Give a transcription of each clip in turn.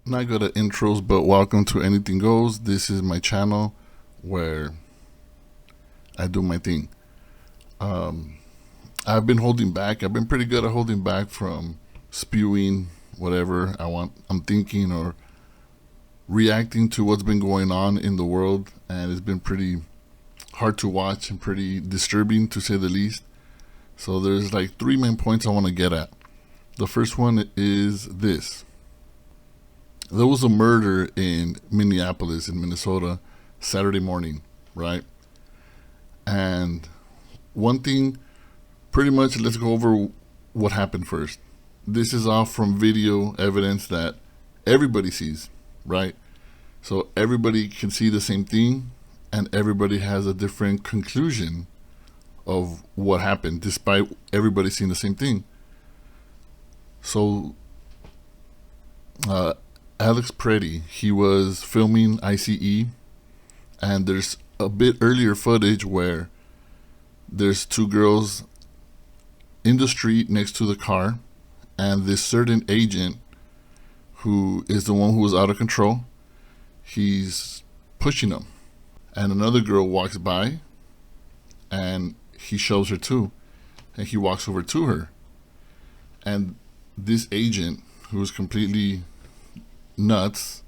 Not good at intros, but welcome to Anything Goes. This is my channel where I do my thing. I've been holding back. I've been pretty good at holding back from spewing whatever I'm thinking or reacting to what's been going on in the world, and it's been pretty hard to watch and pretty disturbing to say the least. So there's like three main points I want to get at. The first one is this. There was a murder in Minneapolis, in Minnesota, Saturday morning, right? And one thing, pretty much, let's go over what happened first. This is all from video evidence that everybody sees, right? So everybody can see the same thing, and everybody has a different conclusion of what happened, despite everybody seeing the same thing. So, Alex Pretti, he was filming ICE, and there's a bit earlier footage where there's two girls in the street next to the car, and this certain agent, who is the one who was out of control, he's pushing them, and another girl walks by, and he shoves her too, and he walks over to her, and this agent, who is completely nuts,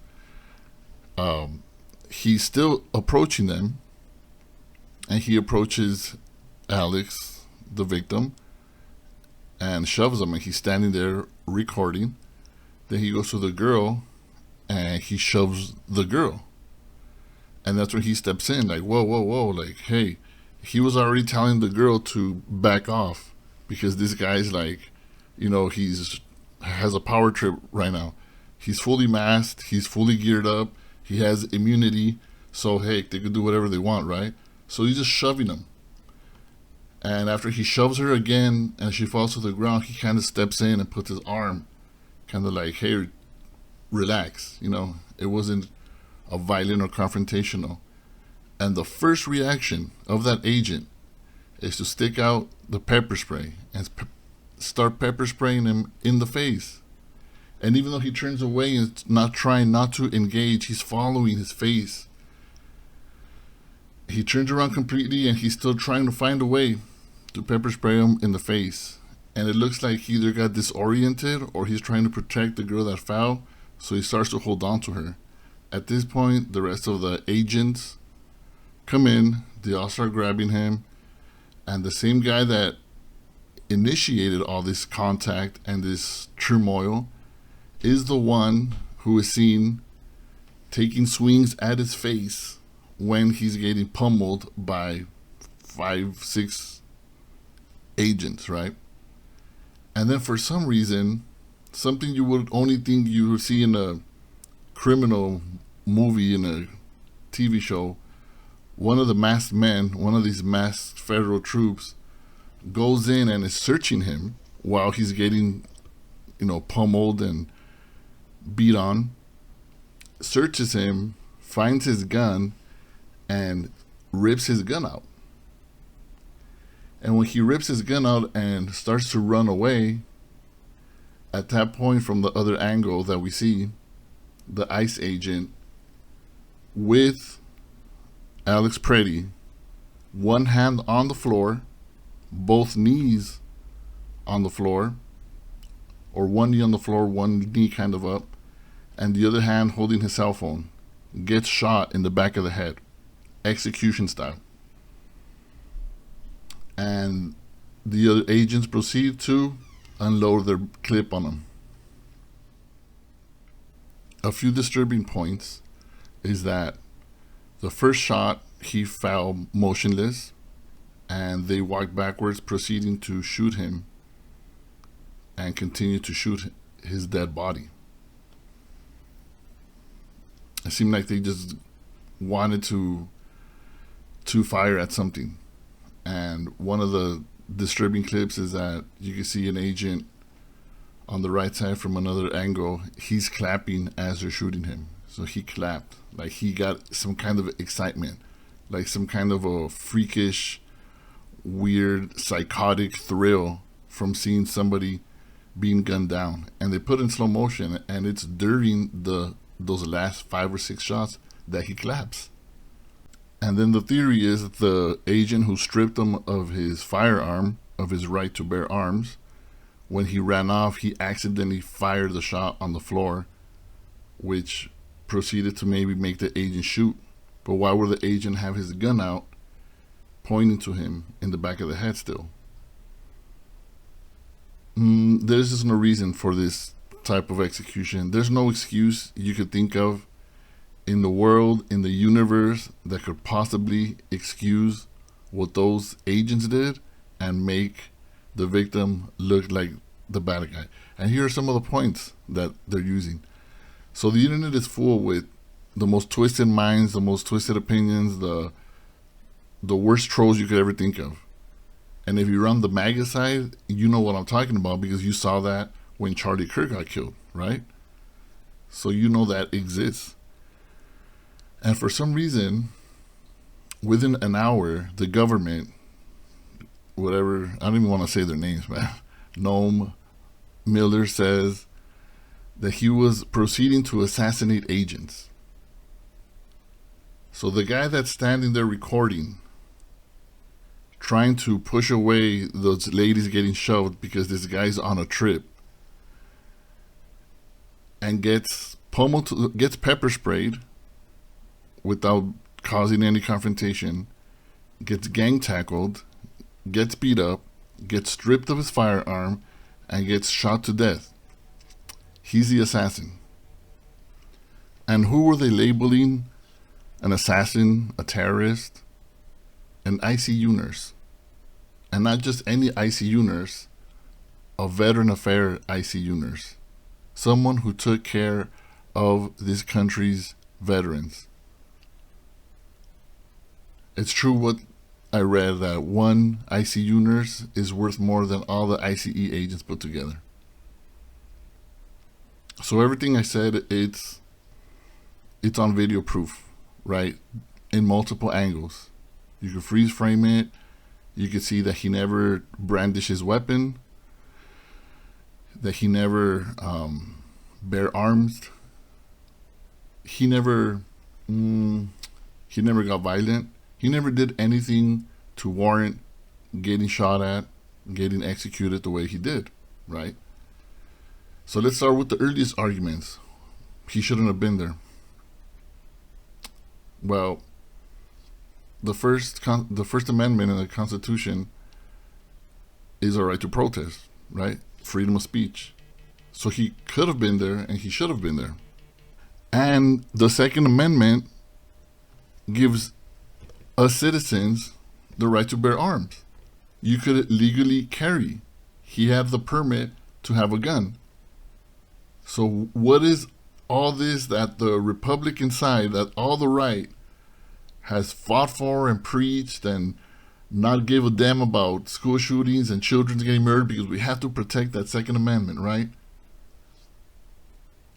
he's still approaching them, and he approaches Alex, the victim, and shoves him, and he's standing there recording. Then he goes to the girl, and he shoves the girl, and that's when he steps in, like, whoa, like, hey. He was already telling the girl to back off because this guy's like, he's has a power trip right now. He's fully masked, he's fully geared up, he has immunity, so hey, they could do whatever they want, right? So he's just shoving him. And after he shoves her again and she falls to the ground, he kind of steps in and puts his arm kind of like, hey, relax, It wasn't a violent or confrontational. And the first reaction of that agent is to stick out the pepper spray and start pepper spraying him in the face. And even though he turns away and not trying not to engage, he's following his face. He turns around completely, and he's still trying to find a way to pepper spray him in the face. And it looks like he either got disoriented or he's trying to protect the girl that fell, so he starts to hold on to her. At this point, the rest of the agents come in, they all start grabbing him, and the same guy that initiated all this contact and this turmoil is the one who is seen taking swings at his face when he's getting pummeled by 5-6 agents, right? And then for some reason, something you would only think you would see in a criminal movie, in a TV show, one of the masked men, one of these masked federal troops, goes in and is searching him while he's getting, pummeled and beat on, searches him, finds his gun, and rips his gun out. And when he rips his gun out and starts to run away, at that point, from the other angle that we see, the ICE agent with Alex Pretti, one hand on the floor, both knees on the floor, or one knee on the floor, one knee kind of up, and the other hand holding his cell phone, gets shot in the back of the head, execution style. And the other agents proceed to unload their clip on him. A few disturbing points is that the first shot, he fell motionless, and they walked backwards, proceeding to shoot him and continue to shoot his dead body. It seemed like they just wanted to fire at something. And one of the disturbing clips is that you can see an agent on the right side from another angle. He's clapping as they're shooting him. So he clapped, like he got some kind of excitement, like some kind of a freakish, weird, psychotic thrill from seeing somebody being gunned down, and they put it in slow motion, and it's during those last 5 or 6 shots that he claps. And then the theory is that the agent who stripped him of his firearm, of his right to bear arms, when he ran off, he accidentally fired the shot on the floor, which proceeded to maybe make the agent shoot. But why would the agent have his gun out, pointing to him in the back of the head still? There's just no reason for this type of execution. There's no excuse you could think of in the world, in the universe, that could possibly excuse what those agents did and make the victim look like the bad guy. And here are some of the points that they're using. So the internet is full with the most twisted minds, the most twisted opinions, the worst trolls you could ever think of. And if you're on the MAGA side, you know what I'm talking about, because you saw that when Charlie Kirk got killed, right? So you know that exists. And for some reason, within an hour, the government, whatever, I don't even want to say their names, man. Noam Miller says that he was proceeding to assassinate agents. So the guy that's standing there recording, trying to push away those ladies getting shoved because this guy's on a trip, and gets pummeled, gets pepper sprayed without causing any confrontation, gets gang tackled, gets beat up, gets stripped of his firearm, and gets shot to death. He's the assassin. And who were they labeling an assassin, a terrorist? An ICU nurse. And not just any ICU nurse, a veteran affair ICU nurse. Someone who took care of this country's veterans. It's true what I read, that one ICU nurse is worth more than all the ICE agents put together. So everything I said, it's on video proof, right? In multiple angles. You can freeze frame it. You can see that he never brandished his weapon, that he never bare arms. He never got violent. He never did anything to warrant getting shot at, getting executed the way he did, right? So let's start with the earliest arguments. He shouldn't have been there. Well, the First Amendment in the Constitution is a right to protest, right? Freedom of speech. So he could have been there, and he should have been there. And the Second Amendment gives us citizens the right to bear arms. You could legally carry. He had the permit to have a gun. So what is all this that the Republican side, that all the right has fought for and preached and not give a damn about school shootings and children getting murdered because we have to protect that Second Amendment, right?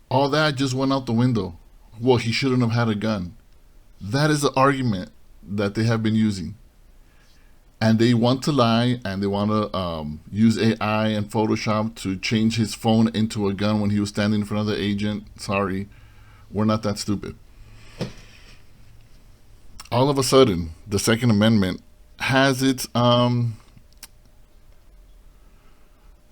All that just went out the window. Well, he shouldn't have had a gun. That is the argument that they have been using. And they want to lie, and they want to use AI and Photoshop to change his phone into a gun when he was standing in front of the agent. Sorry, we're not that stupid. All of a sudden, the Second Amendment has its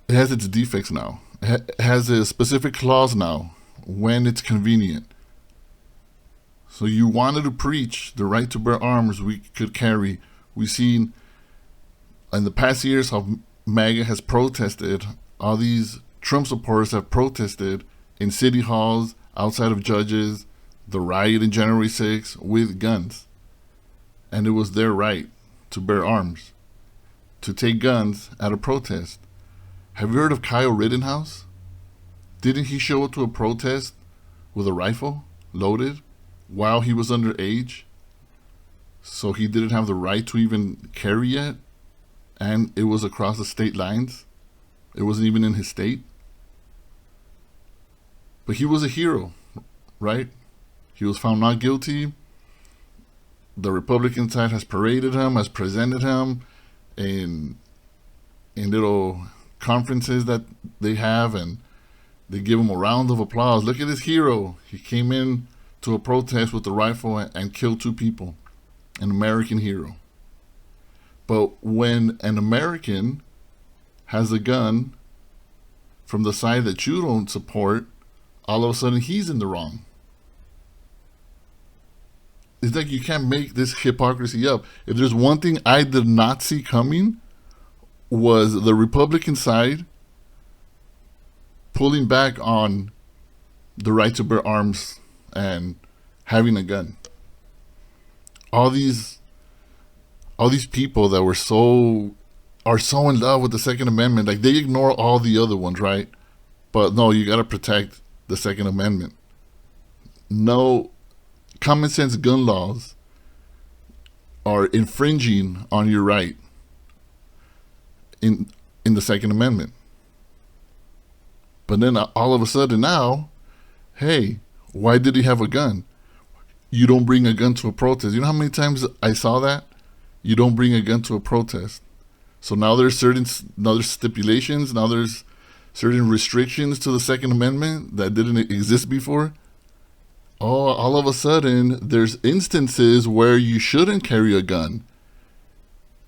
defects now. It has a specific clause now when it's convenient. So you wanted to preach the right to bear arms we could carry. We've seen in the past years how MAGA has protested. All these Trump supporters have protested in city halls, outside of judges, the riot in January 6th with guns. And it was their right to bear arms, to take guns at a protest. Have you heard of Kyle Rittenhouse? Didn't he show up to a protest with a rifle, loaded, while he was underage? So he didn't have the right to even carry yet? And it was across the state lines? It wasn't even in his state? But he was a hero, right? He was found not guilty. The Republican side has paraded him, has presented him in little conferences that they have, and they give him a round of applause. Look at this hero. He came in to a protest with a rifle and killed 2 people. An American hero. But when an American has a gun from the side that you don't support, all of a sudden he's in the wrong. It's like you can't make this hypocrisy up. If there's one thing I did not see coming, was the Republican side pulling back on the right to bear arms and having a gun. All these people that are so in love with the Second Amendment, like they ignore all the other ones, right? But no, you got to protect the Second Amendment. No, common sense gun laws are infringing on your right in the Second Amendment. But then all of a sudden now, hey, why did he have a gun? You don't bring a gun to a protest. You know how many times I saw that? You don't bring a gun to a protest. So now there's stipulations, now there's certain restrictions to the Second Amendment that didn't exist before. Oh, all of a sudden, there's instances where you shouldn't carry a gun.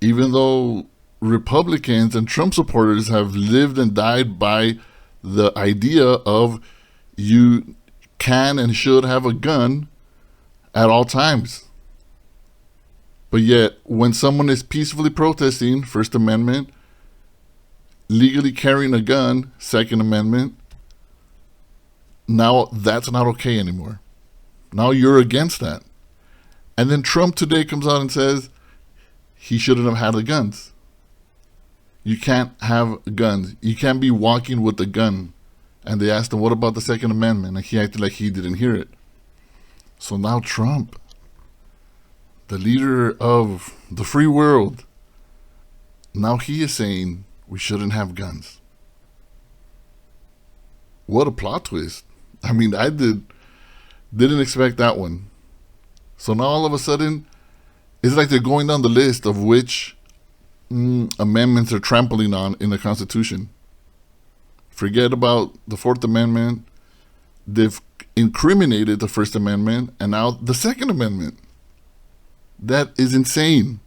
Even though Republicans and Trump supporters have lived and died by the idea of you can and should have a gun at all times. But yet, when someone is peacefully protesting, First Amendment, legally carrying a gun, Second Amendment, now that's not okay anymore. Now you're against that. And then Trump today comes out and says he shouldn't have had the guns. You can't have guns. You can't be walking with a gun. And they asked him, what about the Second Amendment? And he acted like he didn't hear it. So now Trump, the leader of the free world, now he is saying we shouldn't have guns. What a plot twist. I mean, I didn't expect that one. So now all of a sudden, it's like they're going down the list of which amendments they're trampling on in the Constitution. Forget about the Fourth Amendment. They've incriminated the First Amendment and now the Second Amendment. That is insane.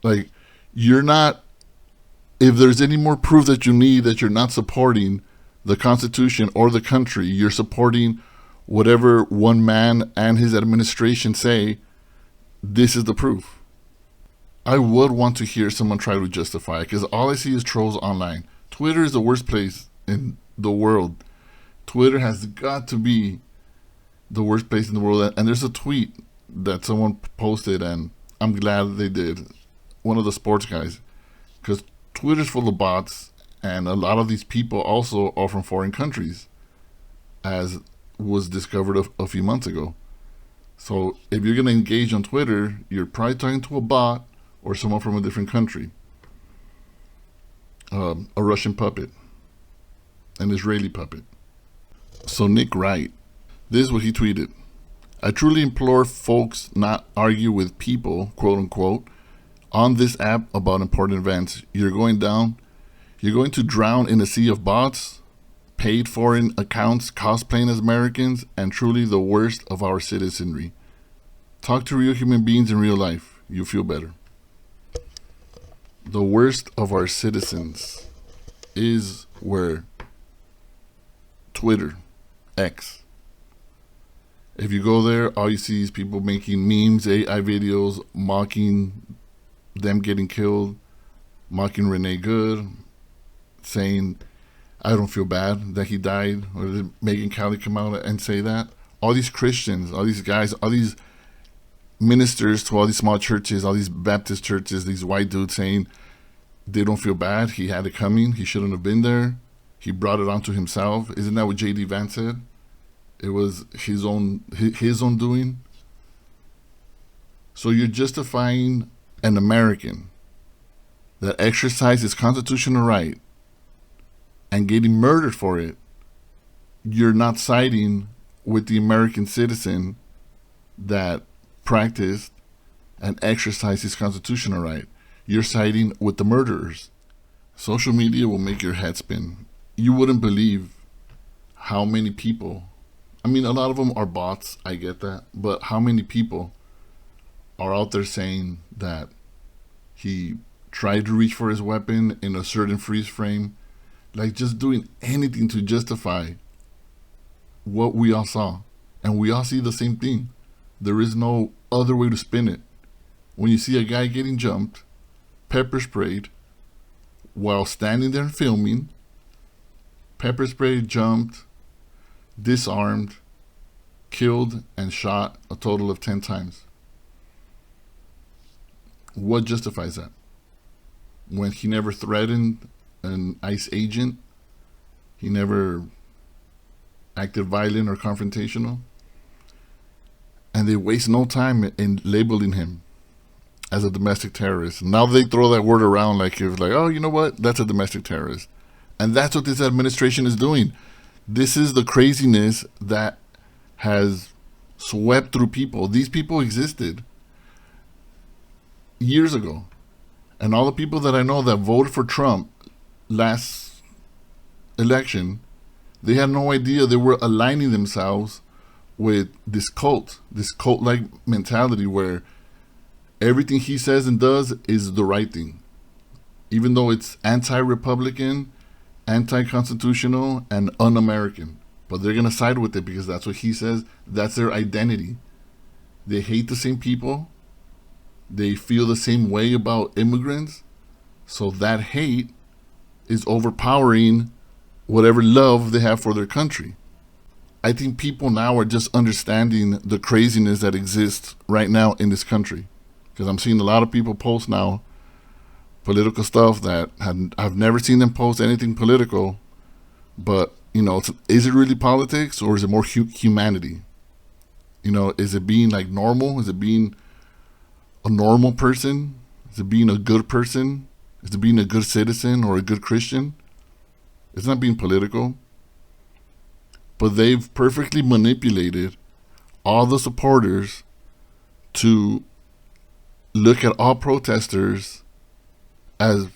Like, you're not, if there's any more proof that you need that you're not supporting the Constitution or the country, you're supporting whatever one man and his administration say, this is the proof. I would want to hear someone try to justify it, because all I see is trolls online. Twitter is the worst place in the world. Twitter has got to be the worst place in the world. And there's a tweet that someone posted, and I'm glad they did. One of the sports guys, because Twitter's full of bots, and a lot of these people also are from foreign countries, as was discovered a few months ago. So if you're going to engage on Twitter, you're probably talking to a bot or someone from a different country. A Russian puppet, an Israeli puppet. So Nick Wright, this is what he tweeted. I truly implore folks not argue with people, quote unquote, on this app about important events. You're going to drown in a sea of bots, paid foreign accounts cosplaying as Americans, and truly the worst of our citizenry. Talk to real human beings in real life. You'll feel better. The worst of our citizens is where Twitter, X. If you go there, all you see is people making memes, AI videos, mocking them getting killed, mocking Renee Good, saying, I don't feel bad that he died, or did Megan Kelly come out and say that? All these Christians, all these guys, all these ministers to all these small churches, all these Baptist churches, these white dudes saying they don't feel bad, he had it coming, he shouldn't have been there, he brought it onto himself. Isn't that what J.D. Vance said? It was his own doing. So you're justifying an American that exercised his constitutional right and getting murdered for it. You're not siding with the American citizen that practiced and exercised his constitutional right. You're siding with the murderers. Social media will make your head spin. You wouldn't believe how many people, I mean, a lot of them are bots, I get that, but how many people are out there saying that he tried to reach for his weapon in a certain freeze frame, like just doing anything to justify what we all saw. And we all see the same thing. There is no other way to spin it. When you see a guy getting jumped, pepper sprayed, while standing there and filming, pepper sprayed, jumped, disarmed, killed, and shot a total of 10 times. What justifies that? When he never threatened an ICE agent, he never acted violent or confrontational, and they waste no time in labeling him as a domestic terrorist. Now they throw that word around like it's like, oh, you know what? That's a domestic terrorist. And that's what this administration is doing. This is the craziness that has swept through people. These people existed years ago. And all the people that I know that voted for Trump last election, they had no idea they were aligning themselves with this cult-like mentality where everything he says and does is the right thing. Even though it's anti-Republican, anti-constitutional, and un-American. But they're going to side with it because that's what he says. That's their identity. They hate the same people. They feel the same way about immigrants. So that hate is overpowering whatever love they have for their country. I think people now are just understanding the craziness that exists right now in this country. Because I'm seeing a lot of people post now political stuff that I've never seen them post anything political. But, you know, is it really politics or is it more humanity? You know, is it being like normal? Is it being a normal person? Is it being a good person? Is it being a good citizen or a good Christian? It's not being political. But they've perfectly manipulated all the supporters to look at all protesters as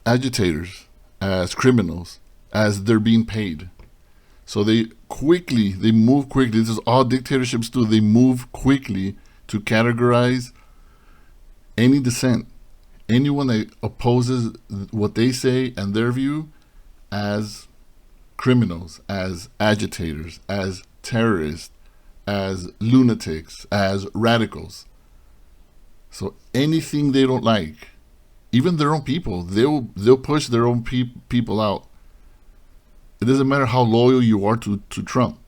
agitators, as criminals, as they're being paid. So they move quickly. This is all dictatorships do. They move quickly to categorize any dissent, anyone that opposes what they say and their view, as criminals, as agitators, as terrorists, as lunatics, as radicals. So anything they don't like, even their own people, they'll push their own people out. It doesn't matter how loyal you are to Trump.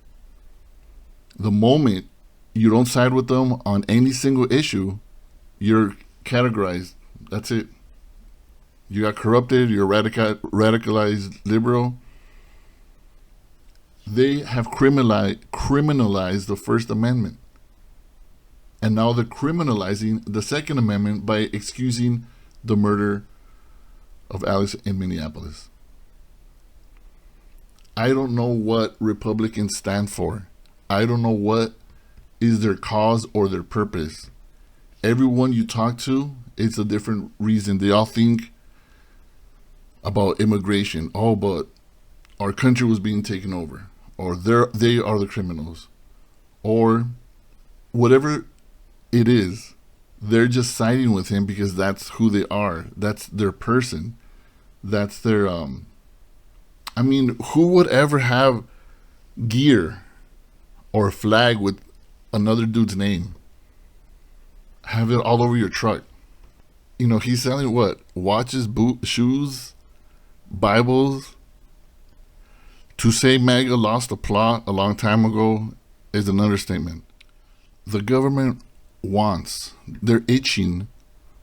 The moment you don't side with them on any single issue, you're categorized. That's it. You got corrupted. You're a radicalized liberal. They have criminalized the First Amendment. And now they're criminalizing the Second Amendment by excusing the murder of Alex in Minneapolis. I don't know what Republicans stand for. I don't know what is their cause or their purpose. Everyone you talk to, it's a different reason. They all think about immigration. Oh, but our country was being taken over. Or they are the criminals. Or whatever it is, they're just siding with him because that's who they are. That's their person. That's their, I mean, who would ever have gear or a flag with another dude's name? Have it all over your truck. You know, he's selling what? Watches, shoes, Bibles. To say MAGA lost the plot a long time ago is an understatement. The government they're itching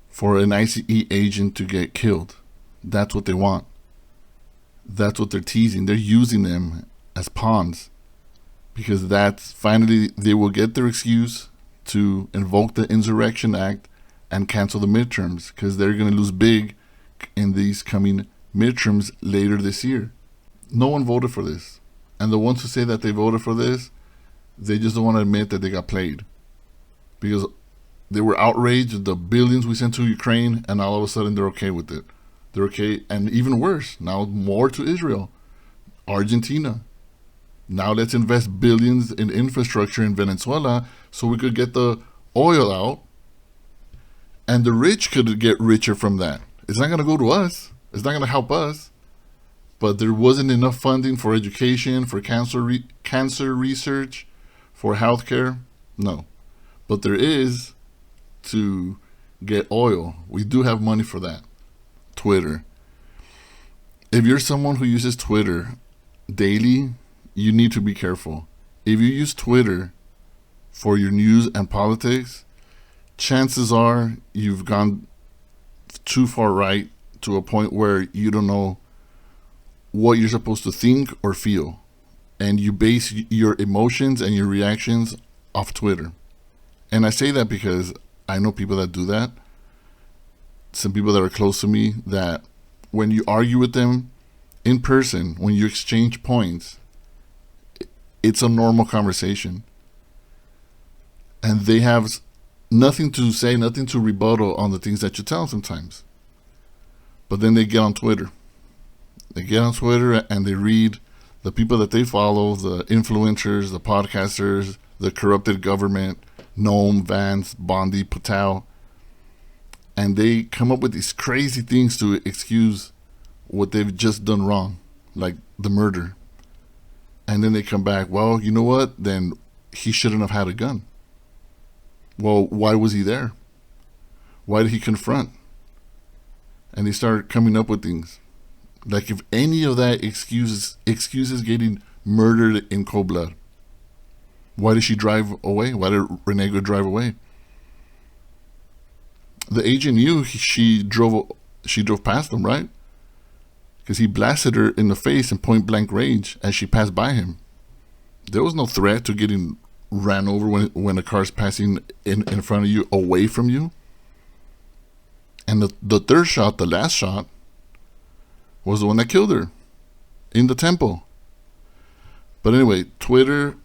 for an ICE agent to get killed. That's what they want. That's what they're teasing. They're using them as pawns because that's finally they will get their excuse to invoke the Insurrection Act and cancel the midterms because they're going to lose big in these coming midterms later this year. No one voted for this. And the ones who say that they voted for this, they just don't want to admit that they got played. Because they were outraged at the billions we sent to Ukraine, and all of a sudden they're okay with it. They're okay, and even worse, now more to Israel, Argentina. Now let's invest billions in infrastructure in Venezuela so we could get the oil out, and the rich could get richer from that. It's not going to go to us. It's not going to help us. But there wasn't enough funding for education, for cancer research, for healthcare. No. But there is to get oil. We do have money for that. Twitter. If you're someone who uses Twitter daily, you need to be careful. If you use Twitter for your news and politics, chances are you've gone too far right to a point where you don't know what you're supposed to think or feel. And you base your emotions and your reactions off Twitter. And I say that because I know people that do that. Some people that are close to me, that when you argue with them in person, when you exchange points, it's a normal conversation. And they have nothing to say, nothing to rebuttal on the things that you tell them sometimes. But then they get on Twitter. They get on Twitter and they read the people that they follow, the influencers, the podcasters, the corrupted government, Noam, Vance, Bondi, Patel. And they come up with these crazy things to excuse what they've just done wrong, like the murder. And then they come back, well, you know what? Then he shouldn't have had a gun. Well, why was he there? Why did he confront? And they start coming up with things. Like if any of that excuses getting murdered in cold blood. Why did she drive away? Why did Renee go drive away? The agent knew she drove past him, right? Because he blasted her in the face in point blank range as she passed by him. There was no threat to getting ran over when a car's passing in front of you, away from you. And the third shot, the last shot, was the one that killed her in the temple. But anyway, Twitter,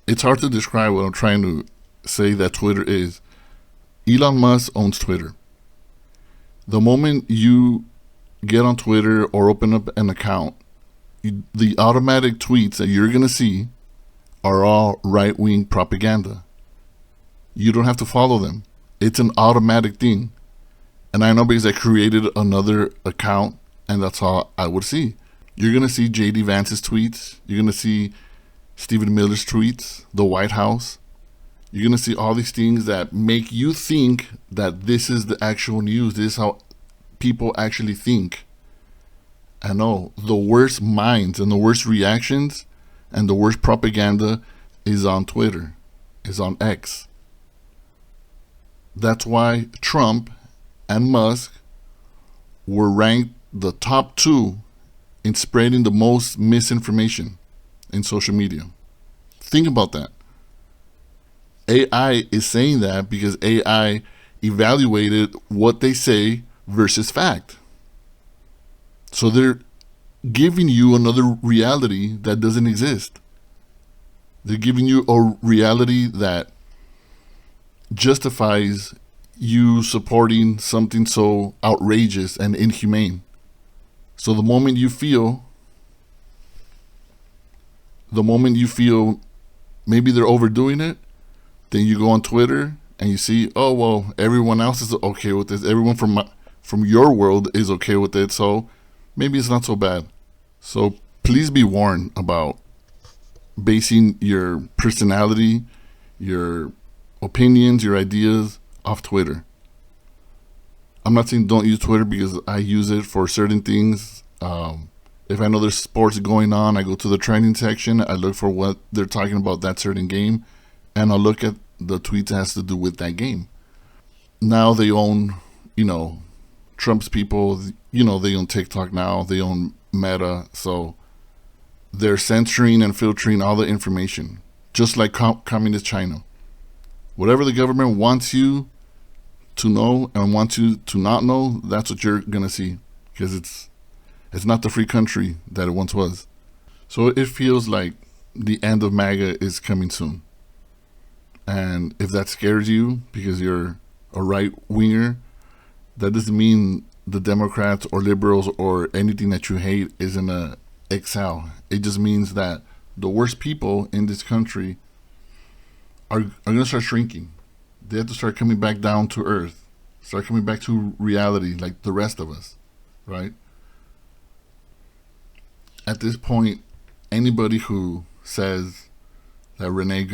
it's hard to describe what I'm trying to say that Twitter is. Elon Musk owns Twitter. The moment you get on Twitter or open up an account, the automatic tweets that you're going to see are all right-wing propaganda. You don't have to follow them. It's an automatic thing. And I know because I created another account, and that's all I would see. You're going to see J.D. Vance's tweets. You're going to see Stephen Miller's tweets, the White House. You're going to see all these things that make you think that this is the actual news. This is how people actually think. I know the worst minds and the worst reactions and the worst propaganda is on Twitter, is on X. That's why Trump and Musk were ranked the top two in spreading the most misinformation in social media. Think about that. AI is saying that because AI evaluated what they say versus fact. So they're giving you another reality that doesn't exist. They're giving you a reality that justifies you supporting something so outrageous and inhumane. So the moment you feel maybe they're overdoing it, then you go on Twitter and you see, oh, well, everyone else is okay with this. Everyone from your world is okay with it. So maybe it's not so bad. So please be warned about basing your personality, your opinions, your ideas off Twitter. I'm not saying don't use Twitter because I use it for certain things. If I know there's sports going on, I go to the trending section. I look for what they're talking about that certain game, and I'll look at the tweets that has to do with that game. Now they own, Trump's people. They own TikTok now. They own Meta. So they're censoring and filtering all the information, just like communist China. Whatever the government wants you to know and wants you to not know, that's what you're going to see, because it's not the free country that it once was. So it feels like the end of MAGA is coming soon. And if that scares you because you're a right-winger, that doesn't mean the Democrats or liberals or anything that you hate isn't a excel. It just means that the worst people in this country are going to start shrinking. They have to start coming back down to earth, start coming back to reality like the rest of us, right? At this point, anybody who says that Renee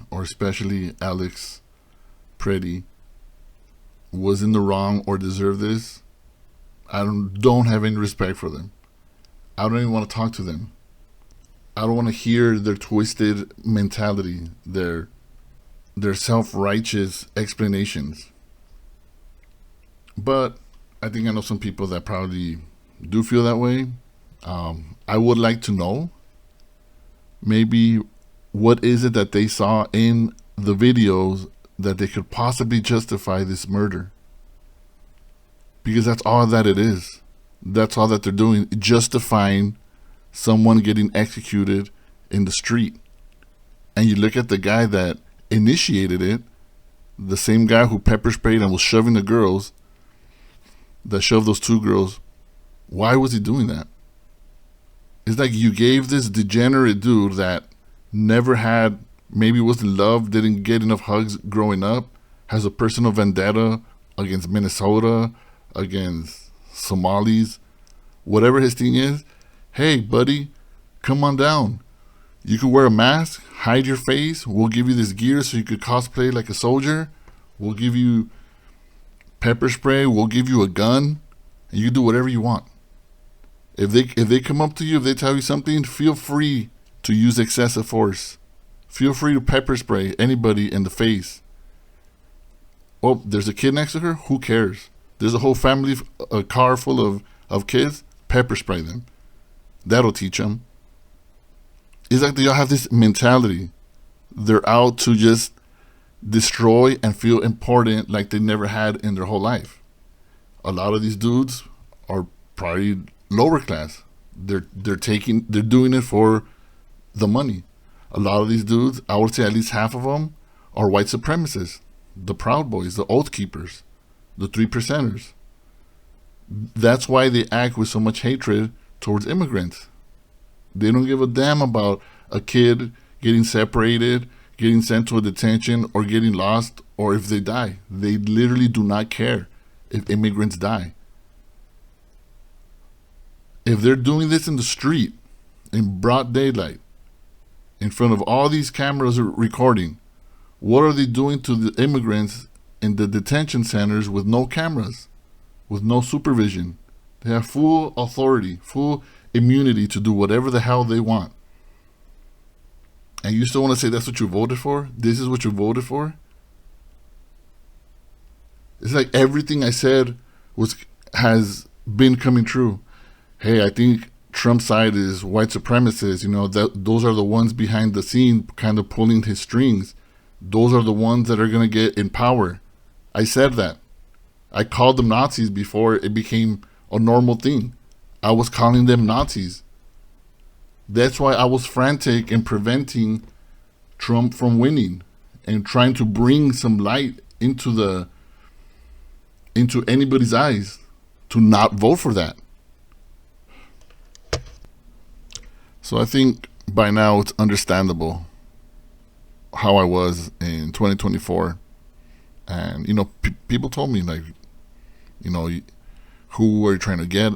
or especially Alex Pretti was in the wrong or deserved this, I don't have any respect for them. I don't even want to talk to them. I don't want to hear their twisted mentality, their self-righteous explanations. But I think I know some people that probably do feel that way. I would like to know maybe what is it that they saw in the videos that they could possibly justify this murder. Because that's all that it is. That's all that they're doing, justifying someone getting executed in the street. And you look at the guy that initiated it, the same guy who pepper sprayed and was shoving the girls, that shoved those two girls. Why was he doing that? It's like you gave this degenerate dude that never had, maybe wasn't loved, didn't get enough hugs growing up, has a personal vendetta against Minnesota, against Somalis, whatever his thing is. Hey, buddy, come on down. You could wear a mask, hide your face. We'll give you this gear so you could cosplay like a soldier. We'll give you pepper spray. We'll give you a gun. And you can do whatever you want. If they come up to you, if they tell you something, feel free to use excessive force. Feel free to pepper spray anybody in the face. Oh, there's a kid next to her? Who cares? There's a whole family, a car full of kids. Pepper spray them. That'll teach them. It's like they all have this mentality. They're out to just destroy and feel important like they never had in their whole life. A lot of these dudes are probably lower class. They're doing it for the money. A lot of these dudes, I would say at least half of them, are white supremacists, the Proud Boys, the Oath Keepers, the 3%ers. That's why they act with so much hatred towards immigrants. They don't give a damn about a kid getting separated, getting sent to a detention, or getting lost, or if they die. They literally do not care if immigrants die. If they're doing this in the street, in broad daylight, in front of all these cameras recording, what are they doing to the immigrants in the detention centers with no cameras, with no supervision? They have full authority, full immunity to do whatever the hell they want. And you still want to say that's what you voted for? This is what you voted for? It's like everything I said has been coming true. Hey, I think Trump's side is white supremacists. You know, those are the ones behind the scene kind of pulling his strings. Those are the ones that are going to get in power. I said that. I called them Nazis before it became a normal thing. I was calling them Nazis. That's why I was frantic in preventing Trump from winning and trying to bring some light into anybody's eyes to not vote for that. So I think by now it's understandable how I was in 2024. And, you know, people told me, like, you know, who are you trying to get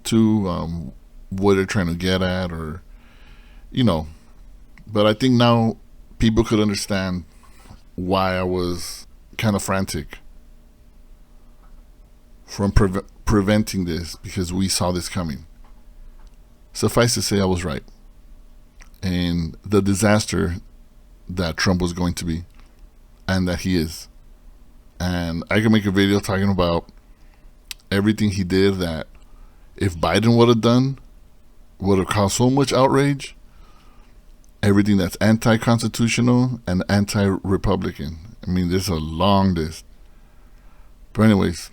to, what they're trying to get at, or, you know. But I think now people could understand why I was kind of frantic from preventing this, because we saw this coming. Suffice to say, I was right. And the disaster that Trump was going to be, and that he is. And I can make a video talking about everything he did that if Biden would have done, would have caused so much outrage. Everything that's anti-constitutional and anti-Republican. I mean, there's a long list. But anyways,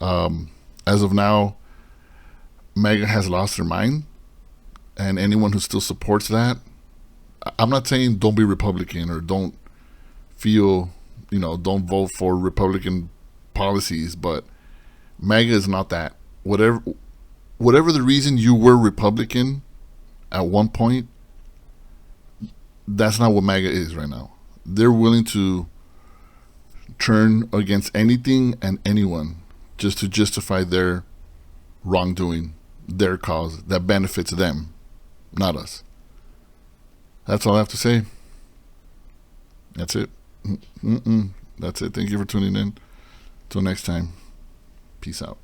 as of now, MAGA has lost their mind. And anyone who still supports that, I'm not saying don't be Republican or don't feel, you know, don't vote for Republican policies, but MAGA is not that. Whatever the reason you were Republican at one point, that's not what MAGA is right now. They're willing to turn against anything and anyone just to justify their wrongdoing, their cause that benefits them, not us. That's all I have to say. That's it. That's it. Thank you for tuning in. Till next time. Peace out.